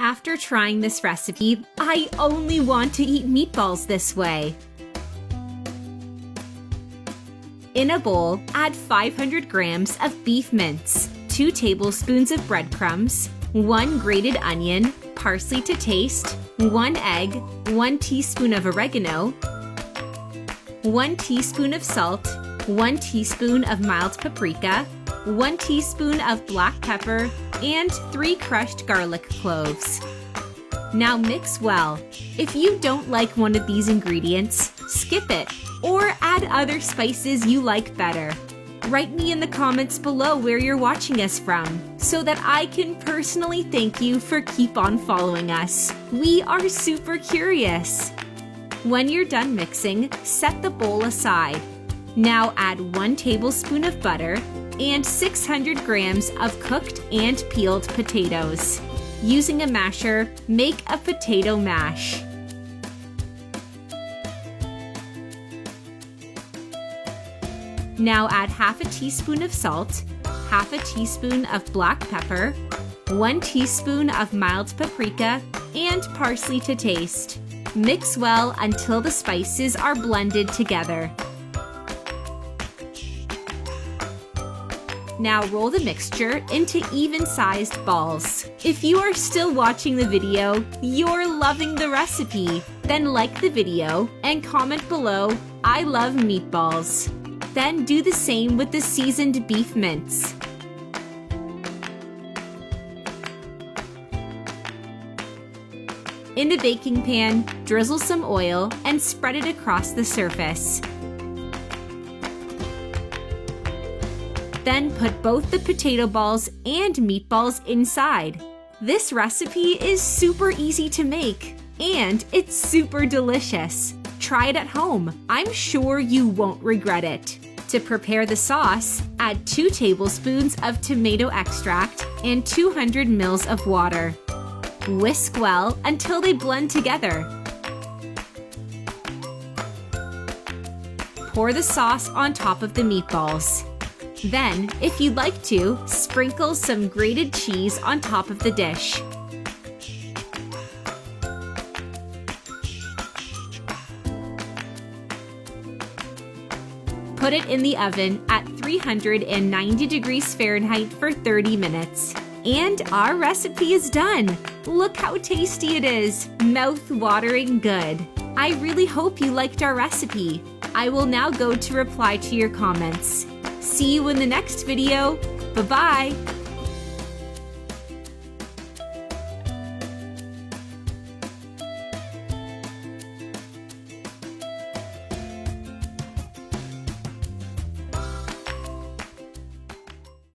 After trying this recipe, I only want to eat meatballs this way. In a bowl, add 500 grams of beef mince, 2 tablespoons of breadcrumbs, 1 grated onion, parsley to taste, 1 egg, 1 teaspoon of oregano, 1 teaspoon of salt, 1 teaspoon of mild paprika, 1 teaspoon of black pepper, and 3 crushed garlic cloves. Now mix well. If you don't like one of these ingredients, skip it or add other spices you like better. Write me in the comments below where you're watching us from so that I can personally thank you for keep on following us. We are super curious. When you're done mixing, set the bowl aside. Now add 1 tablespoon of butter and 600 grams of cooked and peeled potatoes. Using a masher, make a potato mash. Now add half a teaspoon of salt, half a teaspoon of black pepper, 1 teaspoon of mild paprika, and parsley to taste. Mix well until the spices are blended together. Now roll the mixture into even-sized balls. If you are still watching the video, you're loving the recipe. Then like the video and comment below, "I love meatballs." Then do the same with the seasoned beef mince. In a baking pan, drizzle some oil and spread it across the surface. Then put both the potato balls and meatballs inside. This recipe is super easy to make, and it's super delicious. Try it at home. I'm sure you won't regret it. To prepare the sauce, add 2 tablespoons of tomato extract and 200 ml of water. Whisk well until they blend together. Pour the sauce on top of the meatballs. Then, if you'd like to, sprinkle some grated cheese on top of the dish. Put it in the oven at 390 degrees Fahrenheit for 30 minutes. And our recipe is done! Look how tasty it is! Mouth-watering good! I really hope you liked our recipe. I will now go to reply to your comments. See you in the next video. Bye-bye!